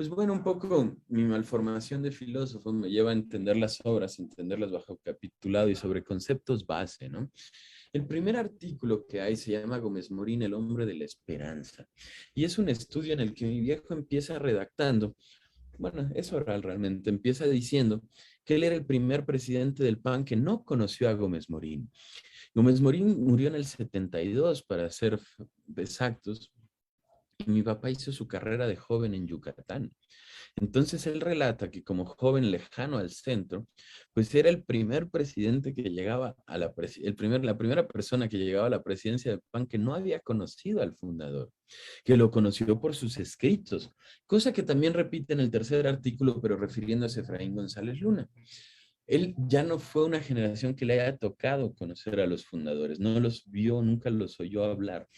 Pues bueno, un poco mi malformación de filósofo me lleva a entender las obras, entenderlas bajo capitulado y sobre conceptos base, ¿no? El primer artículo que hay se llama Gómez Morín, el hombre de la esperanza. Y es un estudio en el que mi viejo empieza redactando, bueno, es oral realmente, empieza diciendo que él era el primer presidente del PAN que no conoció a Gómez Morín. Gómez Morín murió en el 72, para ser exactos, y mi papá hizo su carrera de joven en Yucatán. Entonces él relata que como joven lejano al centro, pues era el primer presidente que llegaba a la primera persona que llegaba a la presidencia del PAN que no había conocido al fundador, que lo conoció por sus escritos, cosa que también repite en el tercer artículo, pero refiriéndose a Efraín González Luna. Él ya no fue una generación que le haya tocado conocer a los fundadores, no los vio, nunca los oyó hablar,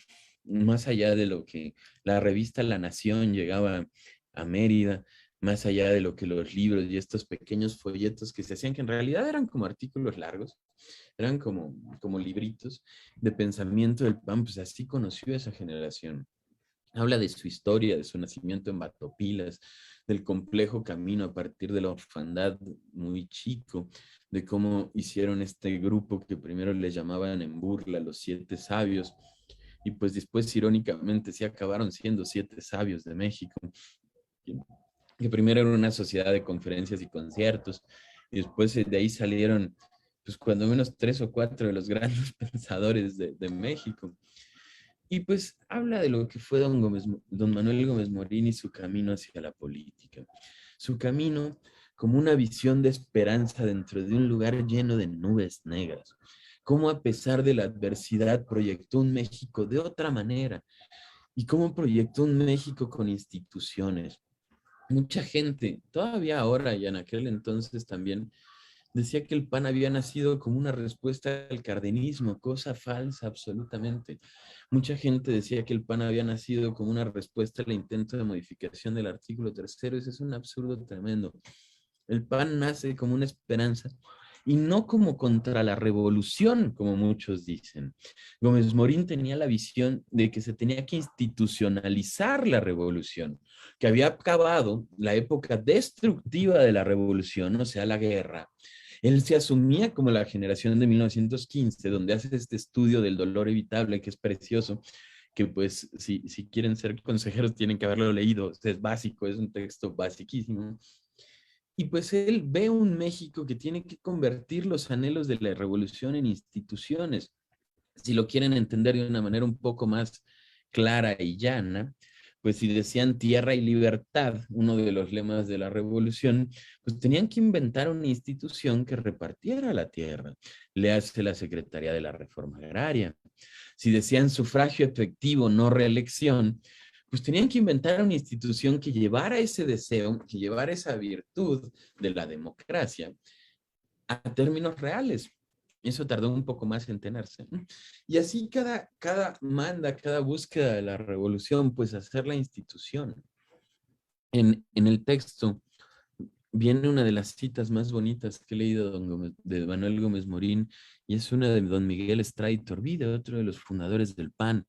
más allá de lo que la revista La Nación llegaba a Mérida, más allá de lo que los libros y estos pequeños folletos que se hacían, que en realidad eran como artículos largos, eran como libritos de pensamiento del PAN, pues así conoció a esa generación. Habla de su historia, de su nacimiento en Batopilas, del complejo camino a partir de la orfandad muy chico, de cómo hicieron este grupo que primero le llamaban en burla los siete sabios, y pues después irónicamente sí acabaron siendo siete sabios de México, que primero era una sociedad de conferencias y conciertos, y después de ahí salieron, pues cuando menos tres o cuatro de los grandes pensadores de México. Y pues habla de lo que fue don Manuel Gómez Morín y su camino hacia la política. Su camino como una visión de esperanza dentro de un lugar lleno de nubes negras. Cómo a pesar de la adversidad proyectó un México de otra manera y cómo proyectó un México con instituciones. Mucha gente, todavía ahora y en aquel entonces también, decía que el PAN había nacido como una respuesta al cardenismo, cosa falsa absolutamente. Mucha gente decía que el PAN había nacido como una respuesta al intento de modificación del artículo tercero. Ese es un absurdo tremendo. El PAN nace como una esperanza y no como contra la revolución, como muchos dicen. Gómez Morín tenía la visión de que se tenía que institucionalizar la revolución, que había acabado la época destructiva de la revolución, o sea, la guerra. Él se asumía como la generación de 1915, donde hace este estudio del dolor evitable, que es precioso, que pues si quieren ser consejeros tienen que haberlo leído, es básico, es un texto basiquísimo. Y pues él ve un México que tiene que convertir los anhelos de la revolución en instituciones. Si lo quieren entender de una manera un poco más clara y llana, pues si decían tierra y libertad, uno de los lemas de la revolución, pues tenían que inventar una institución que repartiera la tierra. Le hace la Secretaría de la Reforma Agraria. Si decían sufragio efectivo, no reelección, pues tenían que inventar una institución que llevara ese deseo, que llevara esa virtud de la democracia a términos reales. Eso tardó un poco más en tenerse. Y así cada manda, cada búsqueda de la revolución, pues hacer la institución. En el texto viene una de las citas más bonitas que he leído de Manuel Gómez Morín, y es una de don Miguel Estrada Iturbide, otro de los fundadores del PAN.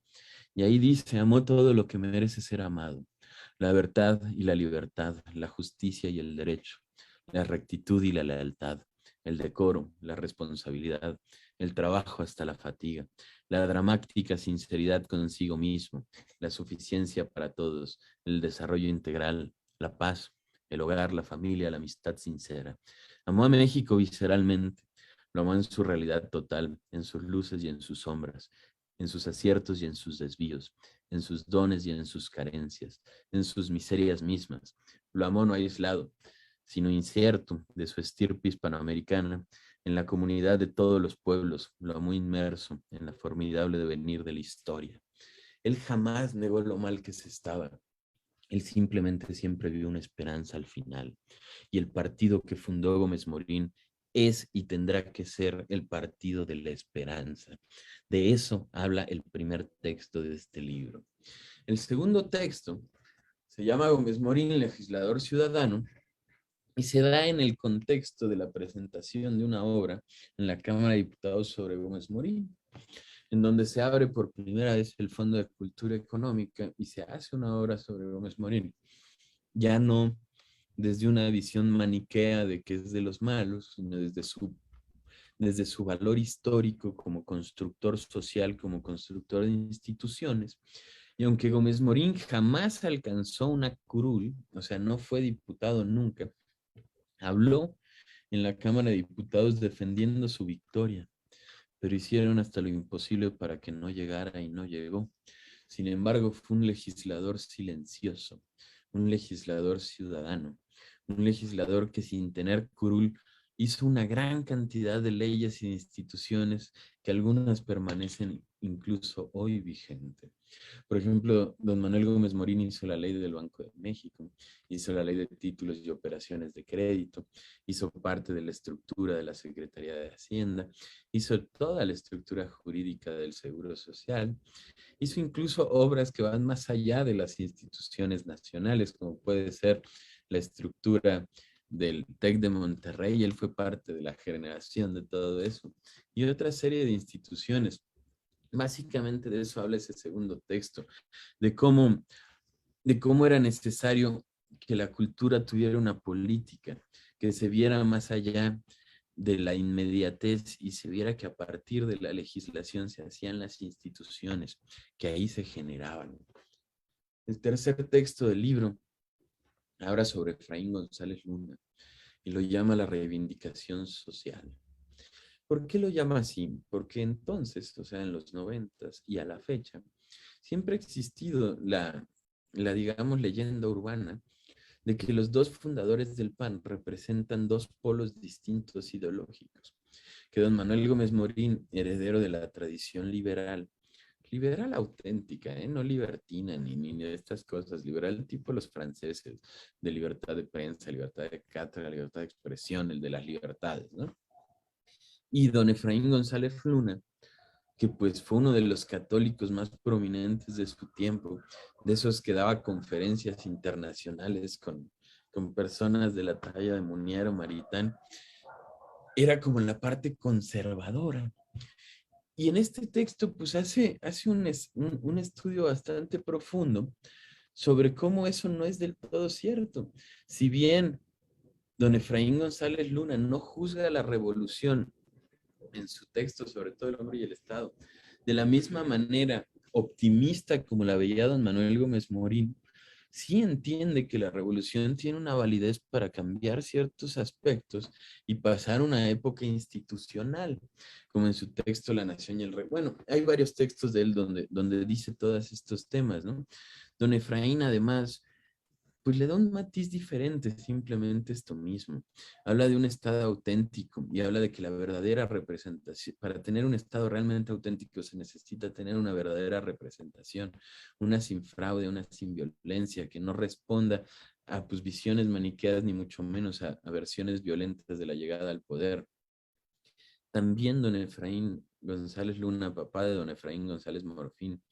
Y ahí dice: amó todo lo que merece ser amado, la verdad y la libertad, la justicia y el derecho, la rectitud y la lealtad, el decoro, la responsabilidad, el trabajo hasta la fatiga, la dramática sinceridad consigo mismo, la suficiencia para todos, el desarrollo integral, la paz, el hogar, la familia, la amistad sincera. Amó a México visceralmente, lo amó en su realidad total, en sus luces y en sus sombras, en sus aciertos y en sus desvíos, en sus dones y en sus carencias, en sus miserias mismas. Lo amó no aislado, sino incierto de su estirpe hispanoamericana, en la comunidad de todos los pueblos, lo amó inmerso en la formidable devenir de la historia. Él jamás negó lo mal que se estaba. Él simplemente siempre vio una esperanza al final. Y el partido que fundó Gómez Morín es y tendrá que ser el partido de la esperanza. De eso habla el primer texto de este libro. El segundo texto se llama Gómez Morín, legislador ciudadano, y se da en el contexto de la presentación de una obra en la Cámara de Diputados sobre Gómez Morín, en donde se abre por primera vez el Fondo de Cultura Económica y se hace una obra sobre Gómez Morín. ya no desde una visión maniquea de que es de los malos, sino desde su valor histórico como constructor social, como constructor de instituciones. Y aunque Gómez Morín jamás alcanzó una curul, o sea, no fue diputado nunca, habló en la Cámara de Diputados defendiendo su victoria, pero hicieron hasta lo imposible para que no llegara y no llegó. Sin embargo, fue un legislador silencioso, un legislador ciudadano, un legislador que sin tener curul hizo una gran cantidad de leyes e instituciones que algunas permanecen incluso hoy vigentes. Por ejemplo, don Manuel Gómez Morín hizo la ley del Banco de México, hizo la ley de títulos y operaciones de crédito, hizo parte de la estructura de la Secretaría de Hacienda, hizo toda la estructura jurídica del Seguro Social, hizo incluso obras que van más allá de las instituciones nacionales, como puede ser la estructura del TEC de Monterrey. Él fue parte de la generación de todo eso, y otra serie de instituciones. Básicamente de eso habla ese segundo texto, de cómo era necesario que la cultura tuviera una política, que se viera más allá de la inmediatez y se viera que a partir de la legislación se hacían las instituciones, que ahí se generaban. El tercer texto del libro habla sobre Efraín González Luna y lo llama la reivindicación social. ¿Por qué lo llama así? Porque entonces, o sea, en los 90 y a la fecha, siempre ha existido digamos, leyenda urbana de que los dos fundadores del PAN representan dos polos distintos ideológicos. Que don Manuel Gómez Morín, heredero de la tradición liberal, liberal auténtica, no libertina ni de estas cosas, liberal tipo los franceses, de libertad de prensa, libertad de cátedra, libertad de expresión, el de las libertades, ¿no? Y don Efraín González Luna, que pues fue uno de los católicos más prominentes de su tiempo, de esos que daba conferencias internacionales con personas de la talla de Munier o Maritán, era como la parte conservadora. Y en este texto pues hace un estudio bastante profundo sobre cómo eso no es del todo cierto. Si bien don Efraín González Luna no juzga la revolución en su texto sobre todo el hombre y el Estado, de la misma manera optimista como la veía don Manuel Gómez Morín, sí entiende que la revolución tiene una validez para cambiar ciertos aspectos y pasar una época institucional, como en su texto La Nación y el Rey. Bueno, hay varios textos de él donde dice todos estos temas, ¿no? Don Efraín, además, pues le da un matiz diferente, simplemente esto mismo. Habla de un estado auténtico y habla de que la verdadera representación, para tener un estado realmente auténtico se necesita tener una verdadera representación, una sin fraude, una sin violencia, que no responda a pues, visiones maniqueas ni mucho menos a versiones violentas de la llegada al poder. También don Efraín González Luna, papá de don Efraín González Morfín,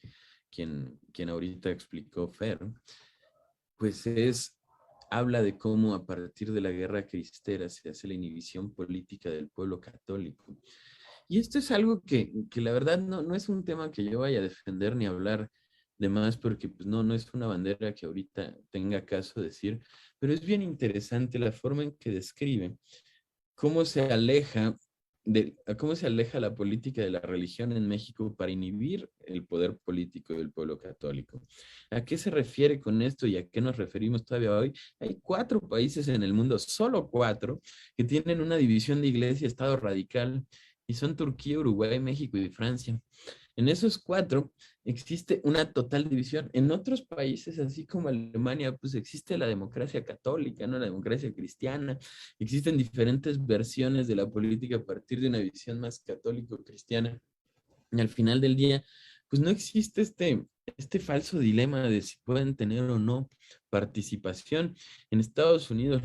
quien ahorita explicó Fer, pues habla de cómo a partir de la guerra cristera se hace la inhibición política del pueblo católico. Y esto es algo que la verdad no es un tema que yo vaya a defender ni hablar de más, porque pues no es una bandera que ahorita tenga caso decir, pero es bien interesante la forma en que describe cómo se aleja cómo se aleja la política de la religión en México para inhibir el poder político del pueblo católico. ¿A qué se refiere con esto y a qué nos referimos todavía hoy? Hay 4 países en el mundo, solo 4, que tienen una división de iglesia-estado radical, y son Turquía, Uruguay, México y Francia. En esos 4 existe una total división. En otros países, así como Alemania, pues existe la democracia católica, ¿no? La democracia cristiana. Existen diferentes versiones de la política a partir de una visión más católico-cristiana. Y al final del día, pues no existe este falso dilema de si pueden tener o no participación. En Estados Unidos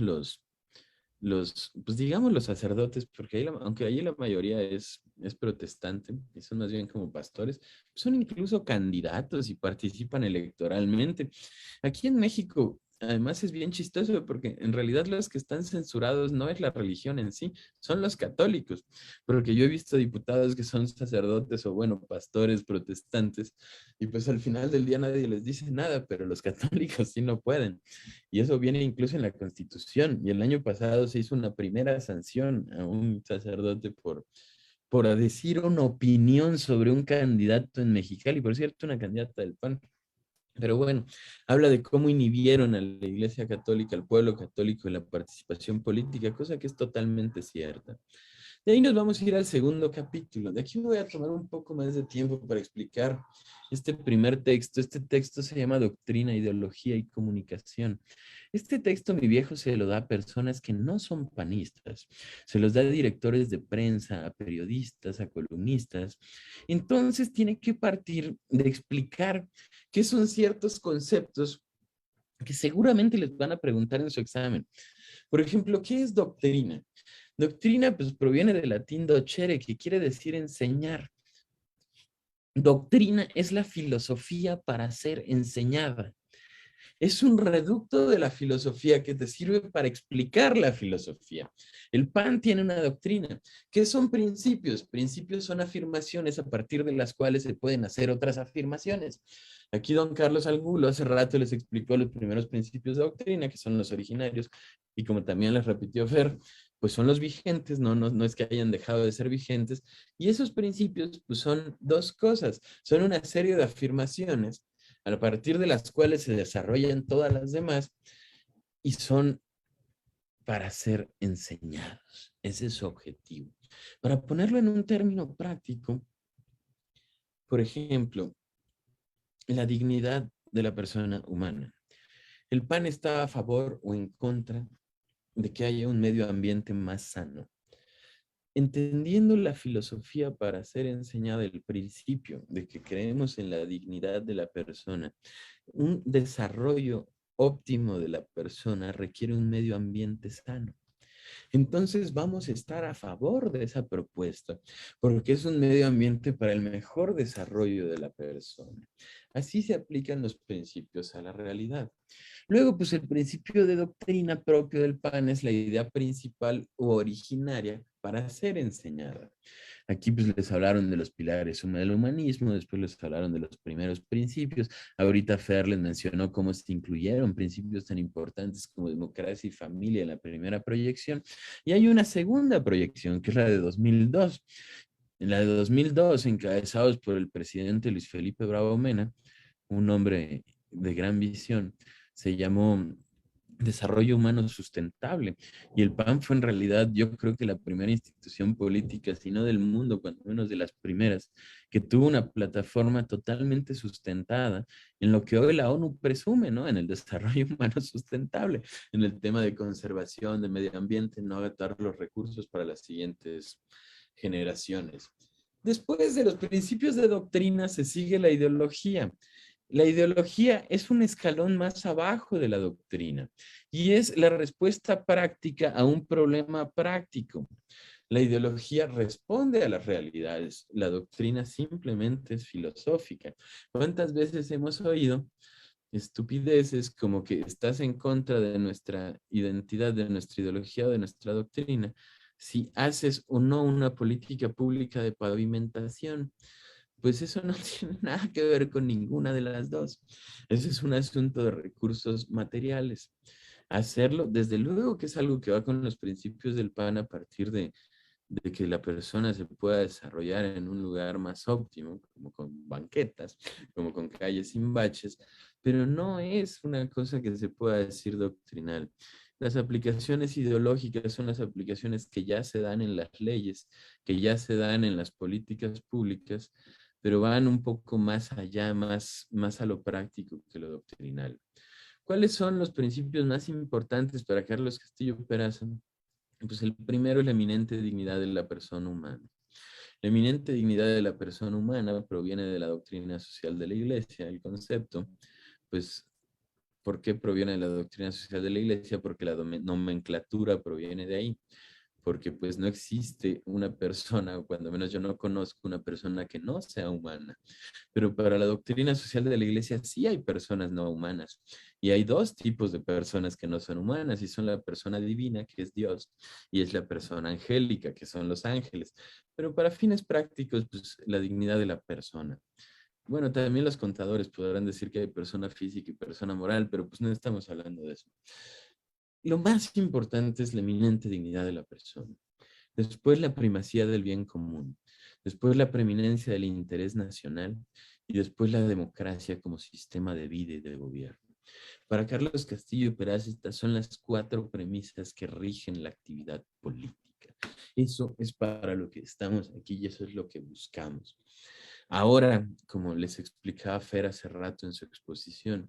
pues digamos los sacerdotes, porque aunque ahí la mayoría es protestante y son más bien como pastores, son incluso candidatos y participan electoralmente. Aquí en México además es bien chistoso porque en realidad los que están censurados no es la religión en sí, son los católicos, porque yo he visto diputados que son sacerdotes o bueno, pastores protestantes y pues al final del día nadie les dice nada, pero los católicos sí no pueden. Y eso viene incluso en la Constitución y el año pasado se hizo una primera sanción a un sacerdote por decir una opinión sobre un candidato en Mexicali, por cierto, una candidata del PAN. Pero bueno, habla de cómo inhibieron a la Iglesia Católica, al pueblo católico en la participación política, cosa que es totalmente cierta. De ahí nos vamos a ir al segundo capítulo. De aquí voy a tomar un poco más de tiempo para explicar este primer texto. Este texto se llama Doctrina, Ideología y Comunicación. Este texto mi viejo se lo da a personas que no son panistas. Se los da a directores de prensa, a periodistas, a columnistas. Entonces tiene que partir de explicar qué son ciertos conceptos que seguramente les van a preguntar en su examen. Por ejemplo, ¿qué es doctrina? Doctrina pues proviene del latín docere, que quiere decir enseñar. Doctrina es la filosofía para ser enseñada. Es un reducto de la filosofía que te sirve para explicar la filosofía. El PAN tiene una doctrina. ¿Qué son principios? Principios son afirmaciones a partir de las cuales se pueden hacer otras afirmaciones. Aquí don Carlos Angulo hace rato les explicó los primeros principios de doctrina, que son los originarios, y como también les repitió Fer, pues son los vigentes, no es que hayan dejado de ser vigentes, y esos principios pues son dos cosas, son una serie de afirmaciones a partir de las cuales se desarrollan todas las demás y son para ser enseñados. Ese es su objetivo. Para ponerlo en un término práctico, por ejemplo, la dignidad de la persona humana. El PAN está a favor o en contra de que haya un medio ambiente más sano. Entendiendo la filosofía para ser enseñada el principio de que creemos en la dignidad de la persona, un desarrollo óptimo de la persona requiere un medio ambiente sano. Entonces vamos a estar a favor de esa propuesta, porque es un medio ambiente para el mejor desarrollo de la persona. Así se aplican los principios a la realidad. Luego, pues el principio de doctrina propio del PAN es la idea principal o originaria para ser enseñada. Aquí pues les hablaron de los pilares del humanismo, después les hablaron de los primeros principios. Ahorita Fer les mencionó cómo se incluyeron principios tan importantes como democracia y familia en la primera proyección. Y hay una segunda proyección, que es la de 2002. En la de 2002, encabezados por el presidente Luis Felipe Bravo Mena, un hombre de gran visión, se llamó Desarrollo Humano Sustentable. Y el PAN fue en realidad, yo creo que la primera institución política, si no del mundo, cuando menos de las primeras, que tuvo una plataforma totalmente sustentada en lo que hoy la ONU presume, ¿no? En el desarrollo humano sustentable, en el tema de conservación, de medio ambiente, no agotar los recursos para las siguientes generaciones. Después de los principios de doctrina se sigue la ideología. La ideología es un escalón más abajo de la doctrina y es la respuesta práctica a un problema práctico. La ideología responde a las realidades, la doctrina simplemente es filosófica. ¿Cuántas veces hemos oído estupideces como que estás en contra de nuestra identidad, de nuestra ideología o de nuestra doctrina si haces o no una política pública de pavimentación? Pues eso no tiene nada que ver con ninguna de las dos. Ese es un asunto de recursos materiales. Hacerlo, desde luego que es algo que va con los principios del PAN a partir de que la persona se pueda desarrollar en un lugar más óptimo, como con banquetas, como con calles sin baches, pero no es una cosa que se pueda decir doctrinal. Las aplicaciones ideológicas son las aplicaciones que ya se dan en las leyes, que ya se dan en las políticas públicas, pero van un poco más allá, más a lo práctico que lo doctrinal. ¿Cuáles son los principios más importantes para Carlos Castillo Peraza? Pues el primero es la eminente dignidad de la persona humana. La eminente dignidad de la persona humana proviene de la doctrina social de la Iglesia, el concepto. Pues, ¿por qué proviene de la doctrina social de la Iglesia? Porque la nomenclatura proviene de ahí. porque pues no existe una persona, o cuando menos yo no conozco una persona que no sea humana. Pero para la doctrina social de la iglesia sí hay personas no humanas. Y hay dos tipos de personas que no son humanas, y son la persona divina, que es Dios, y es la persona angélica, que son los ángeles. Pero para fines prácticos, pues la dignidad de la persona. Bueno, también los contadores podrán decir que hay persona física y persona moral, pero pues no estamos hablando de eso. Lo más importante es la eminente dignidad de la persona. Después la primacía del bien común. Después la preeminencia del interés nacional. Y después la democracia como sistema de vida y de gobierno. Para Carlos Castillo y Peraz, estas son las cuatro premisas que rigen la actividad política. Eso es para lo que estamos aquí y eso es lo que buscamos. Ahora, como les explicaba Fer hace rato en su exposición,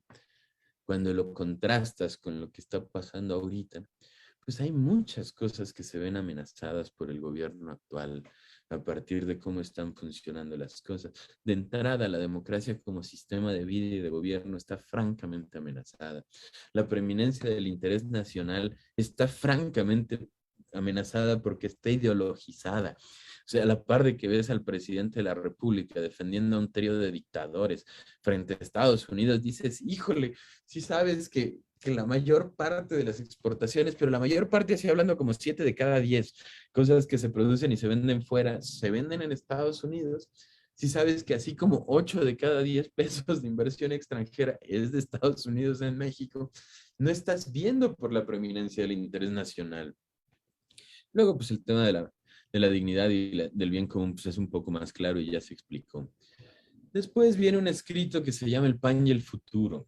cuando lo contrastas con lo que está pasando ahorita, pues hay muchas cosas que se ven amenazadas por el gobierno actual a partir de cómo están funcionando las cosas. De entrada, la democracia como sistema de vida y de gobierno está francamente amenazada. La preeminencia del interés nacional está francamente amenazada porque está ideologizada. O sea, a la par de que ves al presidente de la República defendiendo a un trío de dictadores frente a Estados Unidos, dices, híjole, si sabes que la mayor parte de las exportaciones, pero la mayor parte, así hablando como 7 de cada 10 cosas que se producen y se venden fuera, se venden en Estados Unidos. Si sabes que así como 8 de cada 10 pesos de inversión extranjera es de Estados Unidos en México, no estás viendo por la preeminencia del interés nacional. Luego, pues el tema de la dignidad y del bien común pues, es un poco más claro y ya se explicó. Después viene un escrito que se llama El pan y el futuro.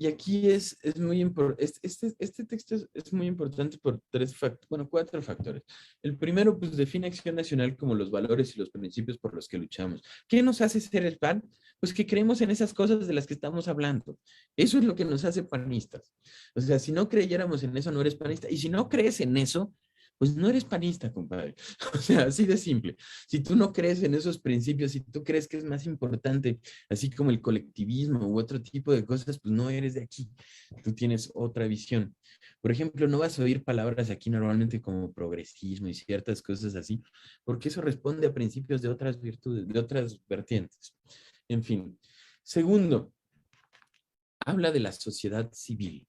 Y aquí es muy importante, este texto es muy importante por cuatro factores. El primero, pues define Acción Nacional como los valores y los principios por los que luchamos. ¿Qué nos hace ser el PAN? Pues que creemos en esas cosas de las que estamos hablando. Eso es lo que nos hace panistas. O sea, si no creyéramos en eso, no eres panista. Y si no crees en eso, pues no eres panista, compadre. O sea, así de simple. Si tú no crees en esos principios, si tú crees que es más importante así como el colectivismo u otro tipo de cosas, pues no eres de aquí, tú tienes otra visión. Por ejemplo, no vas a oír palabras aquí normalmente como progresismo y ciertas cosas así, porque eso responde a principios de otras virtudes, de otras vertientes. En fin. Segundo, habla de la sociedad civil,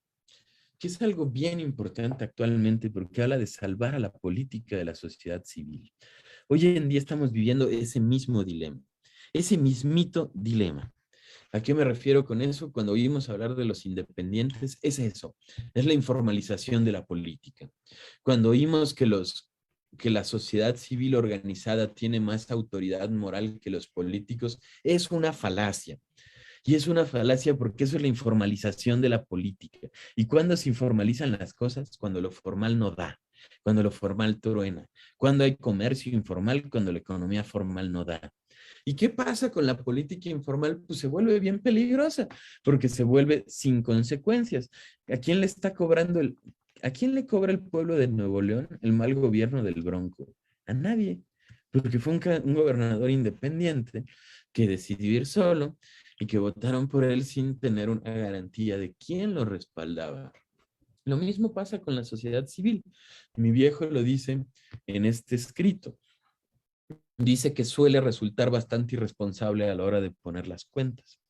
que es algo bien importante actualmente porque habla de salvar a la política de la sociedad civil. Hoy en día estamos viviendo ese mismo dilema, ese mismito dilema. ¿A qué me refiero con eso? Cuando oímos hablar de los independientes, es eso, es la informalización de la política. Cuando oímos que la sociedad civil organizada tiene más autoridad moral que los políticos, es una falacia. Y es una falacia porque eso es la informalización de la política. ¿Y cuándo se informalizan las cosas? Cuando lo formal no da, cuando lo formal truena, cuando hay comercio informal, cuando la economía formal no da. ¿Y qué pasa con la política informal? Pues se vuelve bien peligrosa, porque se vuelve sin consecuencias. ¿A quién le está cobrando a quién le cobra el pueblo de Nuevo León el mal gobierno del Bronco? A nadie, porque fue un gobernador independiente que decidió ir solo y que votaron por él sin tener una garantía de quién lo respaldaba. Lo mismo pasa con la sociedad civil. Mi viejo lo dice en este escrito. Dice que suele resultar bastante irresponsable a la hora de poner las cuentas.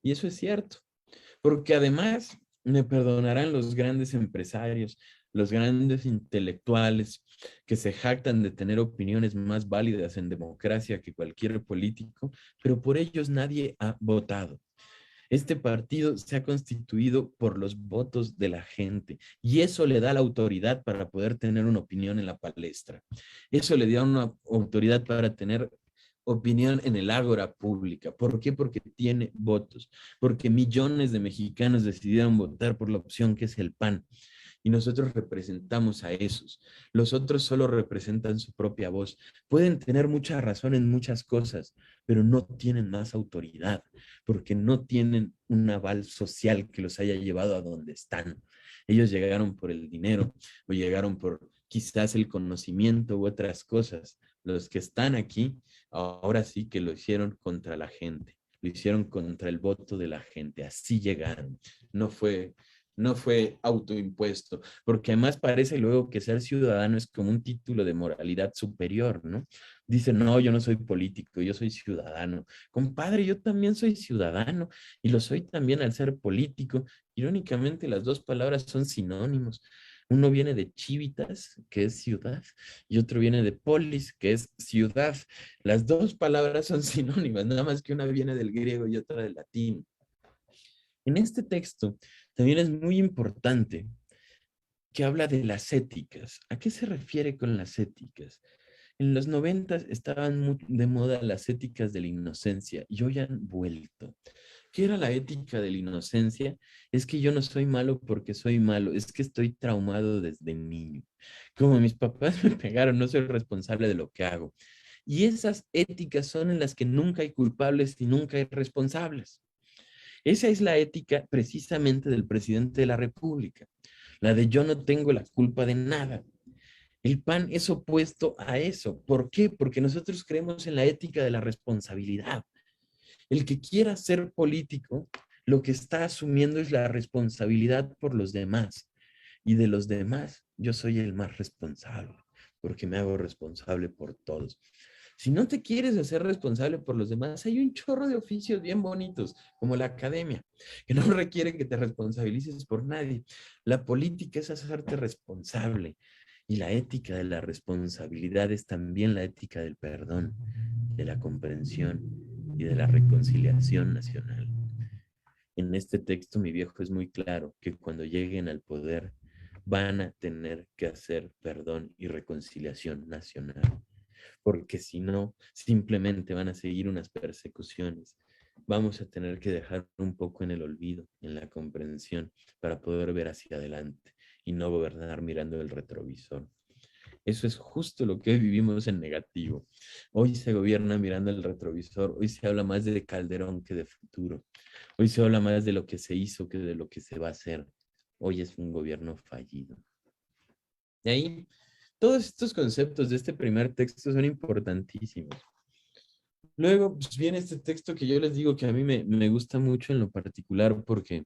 Y eso es cierto, porque además me perdonarán los grandes empresarios, los grandes intelectuales que se jactan de tener opiniones más válidas en democracia que cualquier político, pero por ellos nadie ha votado. Este partido se ha constituido por los votos de la gente y eso le da la autoridad para poder tener una opinión en la palestra. Eso le da una autoridad para tener opinión en el ágora pública. ¿Por qué? Porque tiene votos, porque millones de mexicanos decidieron votar por la opción que es el PAN y nosotros representamos a esos. Los otros solo representan su propia voz. Pueden tener mucha razón en muchas cosas, pero no tienen más autoridad, porque no tienen un aval social que los haya llevado a donde están. Ellos llegaron por el dinero o llegaron por quizás el conocimiento u otras cosas. Los que están aquí, ahora sí que lo hicieron contra la gente, lo hicieron contra el voto de la gente, así llegaron. No fue no fue autoimpuesto, porque además parece luego que ser ciudadano es como un título de moralidad superior, ¿no? Dicen, no, yo no soy político, yo soy ciudadano. Compadre, yo también soy ciudadano y lo soy también al ser político. Irónicamente, las dos palabras son sinónimos. Uno viene de civitas, que es ciudad, y otro viene de polis, que es ciudad. Las dos palabras son sinónimas, nada más que una viene del griego y otra del latín. En este texto también es muy importante que habla de las éticas. ¿A qué se refiere con las éticas? En los 90 estaban muy de moda las éticas de la inocencia y hoy han vuelto. ¿Qué era la ética de la inocencia? Es que yo no soy malo porque soy malo, es que estoy traumado desde niño. Como mis papás me pegaron, no soy responsable de lo que hago. Y esas éticas son en las que nunca hay culpables y nunca hay responsables. Esa es la ética precisamente del presidente de la República, la de yo no tengo la culpa de nada. El PAN es opuesto a eso. ¿Por qué? Porque nosotros creemos en la ética de la responsabilidad. El que quiera ser político, lo que está asumiendo es la responsabilidad por los demás. Y de los demás, yo soy el más responsable, porque me hago responsable por todos. Si no te quieres hacer responsable por los demás, hay un chorro de oficios bien bonitos, como la academia, que no requieren que te responsabilices por nadie. La política es hacerte responsable. Y la ética de la responsabilidad es también la ética del perdón, de la comprensión y de la reconciliación nacional. En este texto mi viejo es muy claro que cuando lleguen al poder van a tener que hacer perdón y reconciliación nacional, porque si no, simplemente van a seguir unas persecuciones. Vamos a tener que dejar un poco en el olvido, en la comprensión, para poder ver hacia adelante y no gobernar mirando el retrovisor. Eso es justo lo que vivimos en negativo. Hoy se gobierna mirando el retrovisor, hoy se habla más de Calderón que de futuro, hoy se habla más de lo que se hizo que de lo que se va a hacer. Hoy es un gobierno fallido. Y ahí, todos estos conceptos de este primer texto son importantísimos. Luego pues, viene este texto que yo les digo que a mí me gusta mucho en lo particular porque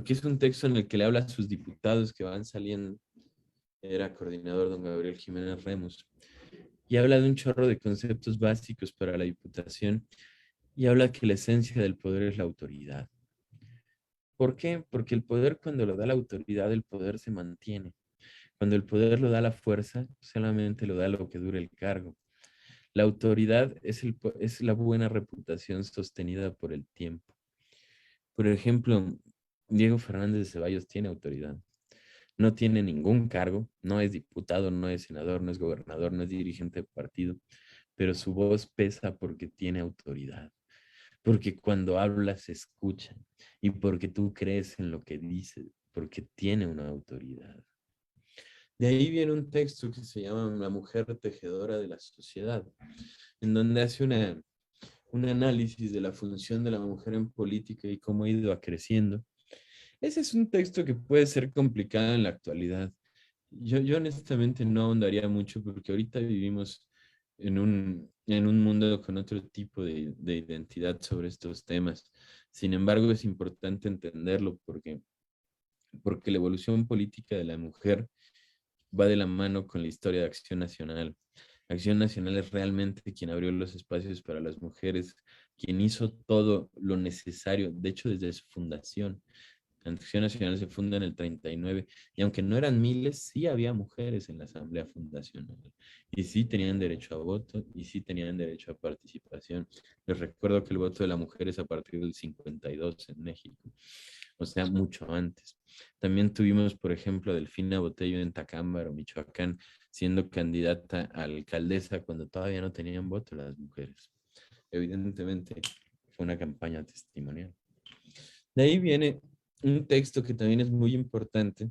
es un texto en el que le habla a sus diputados que van saliendo. Era coordinador don Gabriel Jiménez Remus. Y habla de un chorro de conceptos básicos para la diputación y habla que la esencia del poder es la autoridad. ¿Por qué? Porque el poder cuando lo da la autoridad, el poder se mantiene. Cuando el poder lo da la fuerza, solamente lo da lo que dure el cargo. La autoridad es la buena reputación sostenida por el tiempo. Por ejemplo, Diego Fernández de Ceballos tiene autoridad. No tiene ningún cargo, no es diputado, no es senador, no es gobernador, no es dirigente de partido, pero su voz pesa porque tiene autoridad, porque cuando habla se escucha y porque tú crees en lo que dice, porque tiene una autoridad. De ahí viene un texto que se llama La mujer tejedora de la sociedad, en donde hace un análisis de la función de la mujer en política y cómo ha ido creciendo. Ese es un texto que puede ser complicado en la actualidad. Yo honestamente no ahondaría mucho porque ahorita vivimos en un mundo con otro tipo de identidad sobre estos temas. Sin embargo, es importante entenderlo porque la evolución política de la mujer va de la mano con la historia de Acción Nacional. Acción Nacional es realmente quien abrió los espacios para las mujeres, quien hizo todo lo necesario, de hecho desde su fundación. Acción Nacional se funda en el 39 y aunque no eran miles, sí había mujeres en la Asamblea Fundacional y sí tenían derecho a voto y sí tenían derecho a participación. Les recuerdo que el voto de la mujer es a partir del 52 en México, o sea, mucho antes. También tuvimos, por ejemplo, a Delfina Botello en Tacámbaro, Michoacán, siendo candidata a alcaldesa cuando todavía no tenían voto las mujeres. Evidentemente, fue una campaña testimonial. De ahí viene un texto que también es muy importante,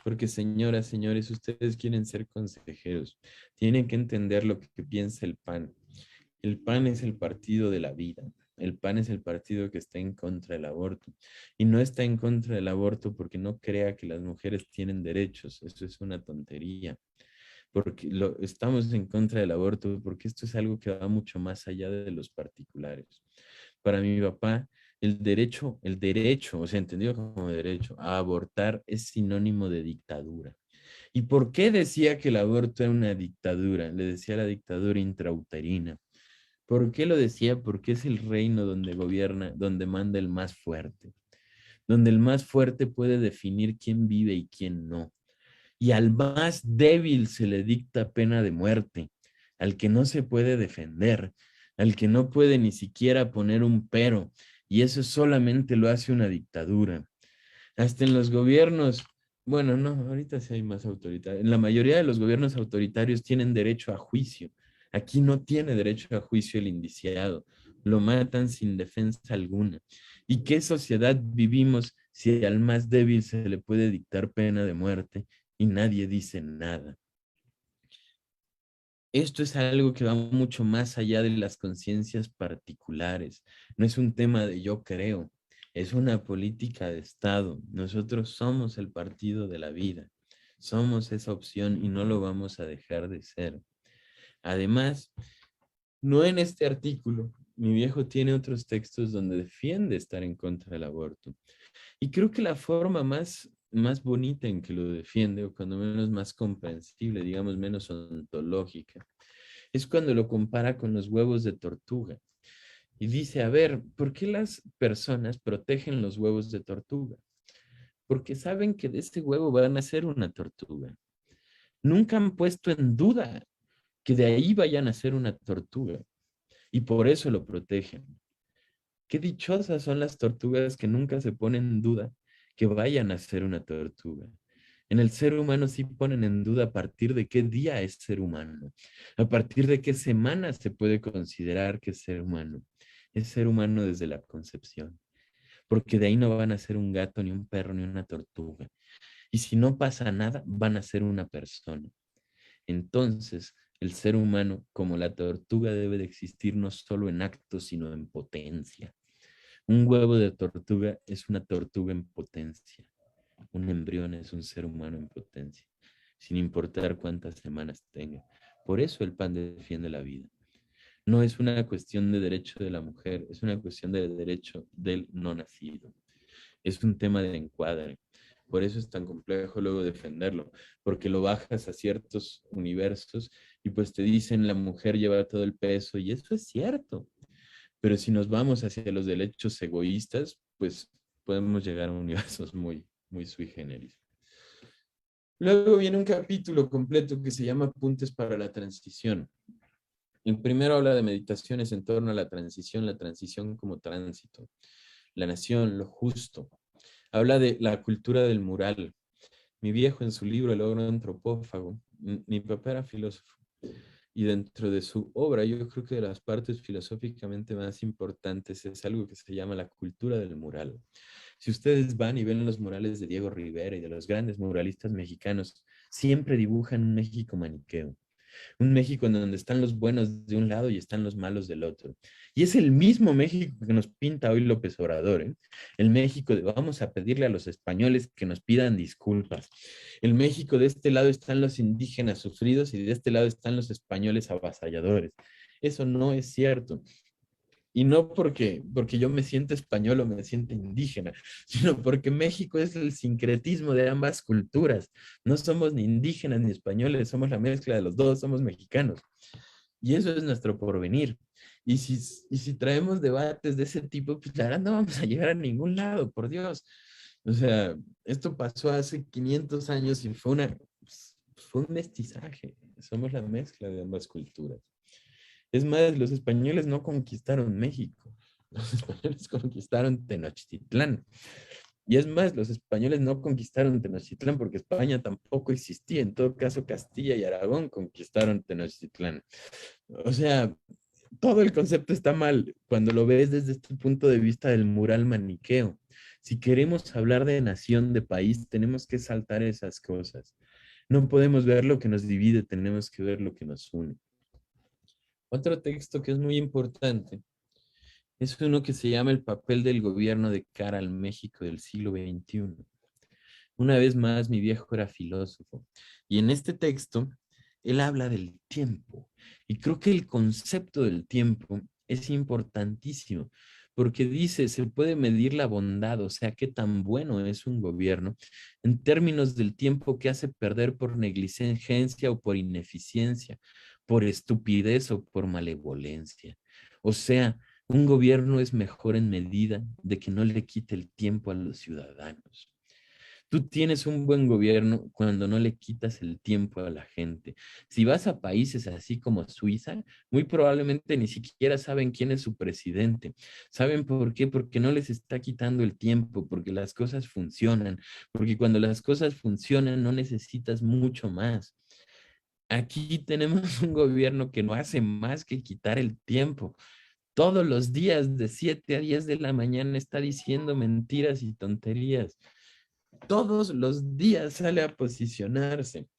porque señoras, señores, ustedes quieren ser consejeros, tienen que entender lo que piensa el PAN. El PAN es el partido de la vida. El PAN es el partido que está en contra del aborto. Y no está en contra del aborto porque no crea que las mujeres tienen derechos. Eso es una tontería. Porque estamos en contra del aborto porque esto es algo que va mucho más allá de los particulares. Para mi papá, el derecho, o sea, entendido como derecho, a abortar es sinónimo de dictadura. ¿Y por qué decía que el aborto era una dictadura? Le decía la dictadura intrauterina. ¿Por qué lo decía? Porque es el reino donde gobierna, donde manda el más fuerte, donde el más fuerte puede definir quién vive y quién no. Y al más débil se le dicta pena de muerte, al que no se puede defender, al que no puede ni siquiera poner un pero, y eso solamente lo hace una dictadura. Hasta en los gobiernos, bueno, no, ahorita sí hay más autoridad. En la mayoría de los gobiernos autoritarios tienen derecho a juicio. Aquí no tiene derecho a juicio el indiciado. Lo matan sin defensa alguna. ¿Y qué sociedad vivimos si al más débil se le puede dictar pena de muerte y nadie dice nada? Esto es algo que va mucho más allá de las conciencias particulares. No es un tema de yo creo, es una política de Estado. Nosotros somos el partido de la vida, somos esa opción y no lo vamos a dejar de ser. Además, no en este artículo, mi viejo tiene otros textos donde defiende estar en contra del aborto. Y creo que la forma más bonita en que lo defiende, o cuando menos más comprensible, digamos menos ontológica, es cuando lo compara con los huevos de tortuga. Y dice, a ver, ¿por qué las personas protegen los huevos de tortuga? Porque saben que de este huevo va a nacer una tortuga. Nunca han puesto en duda que de ahí vaya a nacer una tortuga. Y por eso lo protegen. Qué dichosas son las tortugas que nunca se ponen en duda que vayan a ser una tortuga. En el ser humano sí ponen en duda a partir de qué día es ser humano, a partir de qué semana se puede considerar que es ser humano. Es ser humano desde la concepción, porque de ahí no van a ser un gato, ni un perro, ni una tortuga. Y si no pasa nada, van a ser una persona. Entonces, el ser humano, como la tortuga, debe de existir no solo en actos, sino en potencia. Un huevo de tortuga es una tortuga en potencia. Un embrión es un ser humano en potencia, sin importar cuántas semanas tenga. Por eso el pan defiende la vida. No es una cuestión de derecho de la mujer, es una cuestión de derecho del no nacido. Es un tema de encuadre. Por eso es tan complejo luego defenderlo, porque lo bajas a ciertos universos y pues te dicen la mujer lleva todo el peso y eso es cierto. Pero si nos vamos hacia los derechos egoístas, pues podemos llegar a universos muy sui generis. Luego viene un capítulo completo que se llama Apuntes para la Transición. El primero habla de meditaciones en torno a la transición como tránsito, la nación, lo justo. Habla de la cultura del mural. Mi viejo en su libro El ogro antropófago, mi papá era filósofo, y dentro de su obra, yo creo que de las partes filosóficamente más importantes es algo que se llama la cultura del mural. Si ustedes van y ven los murales de Diego Rivera y de los grandes muralistas mexicanos, siempre dibujan un México maniqueo. Un México en donde están los buenos de un lado y están los malos del otro. Y es el mismo México que nos pinta hoy López Obrador, ¿eh? El México de vamos a pedirle a los españoles que nos pidan disculpas. El México de este lado están los indígenas sufridos y de este lado están los españoles avasalladores. Eso no es cierto. Y no porque yo me siento español o me siento indígena, sino porque México es el sincretismo de ambas culturas. No somos ni indígenas ni españoles, somos la mezcla de los dos, somos mexicanos. Y eso es nuestro porvenir. Y si traemos debates de ese tipo, pues la verdad no vamos a llegar a ningún lado, por Dios. O sea, esto pasó hace 500 años y fue un mestizaje. Somos la mezcla de ambas culturas. Es más, los españoles no conquistaron México, los españoles conquistaron Tenochtitlán. Y es más, los españoles no conquistaron Tenochtitlán porque España tampoco existía. En todo caso, Castilla y Aragón conquistaron Tenochtitlán. O sea, todo el concepto está mal cuando lo ves desde este punto de vista del mural maniqueo. Si queremos hablar de nación, de país, tenemos que saltar esas cosas. No podemos ver lo que nos divide, tenemos que ver lo que nos une. Otro texto que es muy importante es uno que se llama El papel del gobierno de cara al México del siglo XXI. Una vez más, mi viejo era filósofo y en este texto él habla del tiempo y creo que el concepto del tiempo es importantísimo porque dice, se puede medir la bondad, o sea, qué tan bueno es un gobierno en términos del tiempo que hace perder por negligencia o por ineficiencia, por estupidez o por malevolencia. O sea, un gobierno es mejor en medida de que no le quite el tiempo a los ciudadanos. Tú tienes un buen gobierno cuando no le quitas el tiempo a la gente. Si vas a países así como Suiza, muy probablemente ni siquiera saben quién es su presidente. ¿Saben por qué? Porque no les está quitando el tiempo, porque las cosas funcionan, porque cuando las cosas funcionan no necesitas mucho más. Aquí tenemos un gobierno que no hace más que quitar el tiempo. Todos los días de 7 a 10 de la mañana está diciendo mentiras y tonterías. Todos los días sale a posicionarse.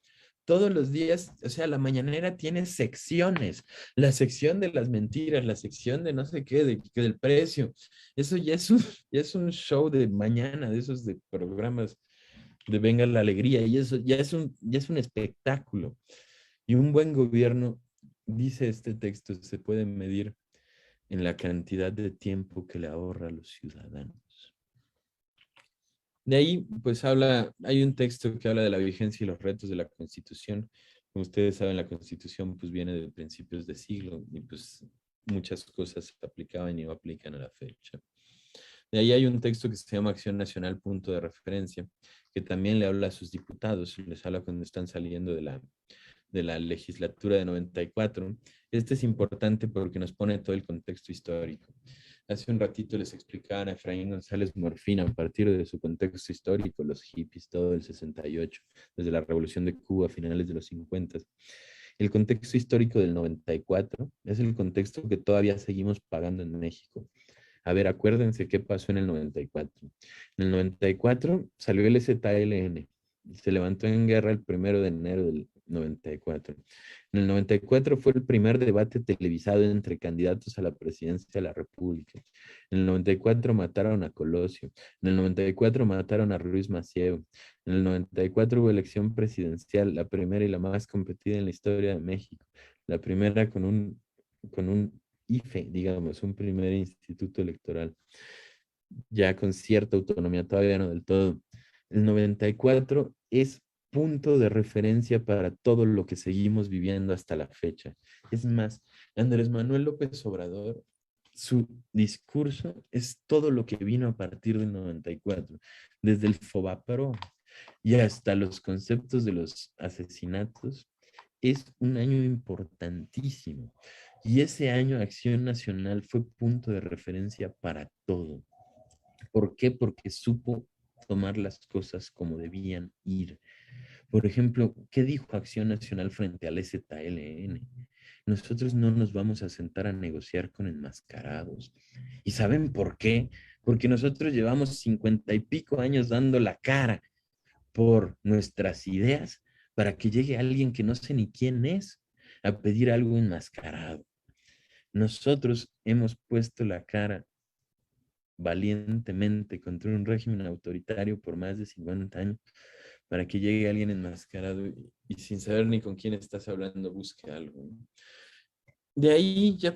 Todos los días, o sea, la mañanera tiene secciones. La sección de las mentiras, la sección de no sé qué, del precio. Eso ya es un show de mañana, de esos de programas de Venga la Alegría. Y eso ya es un espectáculo. Y un buen gobierno, dice este texto, se puede medir en la cantidad de tiempo que le ahorra a los ciudadanos. De ahí, pues hay un texto que habla de la vigencia y los retos de la Constitución. Como ustedes saben, la Constitución pues viene de principios de siglo y pues muchas cosas se aplicaban y no aplican a la fecha. De ahí hay un texto que se llama Acción Nacional, punto de referencia, que también le habla a sus diputados, les habla cuando están saliendo de la legislatura de 94. Este es importante porque nos pone todo el contexto histórico. Hace un ratito les explicaban a Efraín González Morfín a partir de su contexto histórico, los hippies, todo el 68, desde la Revolución de Cuba a finales de los 50. El contexto histórico del 94 es el contexto que todavía seguimos pagando en México. A ver, acuérdense qué pasó en el 94. En el 94 salió el ZLN. Se levantó en guerra el 1 de enero del 94. En el 94 fue el primer debate televisado entre candidatos a la presidencia de la República. En el 94 mataron a Colosio. En el 94 mataron a Ruiz Massieu. En el 94 hubo elección presidencial, la primera y la más competida en la historia de México. La primera con un IFE, digamos, un primer instituto electoral, ya con cierta autonomía, todavía no del todo. El 94 es punto de referencia para todo lo que seguimos viviendo hasta la fecha. Es más, Andrés Manuel López Obrador, su discurso es todo lo que vino a partir del 94, desde el Fobapro y hasta los conceptos de los asesinatos. Es un año importantísimo. Y ese año Acción Nacional fue punto de referencia para todo. ¿Por qué? Porque supo tomar las cosas como debían ir. Por ejemplo, ¿qué dijo Acción Nacional frente al ZLN? Nosotros no nos vamos a sentar a negociar con enmascarados. ¿Y saben por qué? Porque nosotros llevamos 50 y pico años dando la cara por nuestras ideas para que llegue alguien que no sé ni quién es a pedir algo enmascarado. Nosotros hemos puesto la cara valientemente contra un régimen autoritario por más de 50 años para que llegue alguien enmascarado y sin saber ni con quién estás hablando busque algo. De ahí ya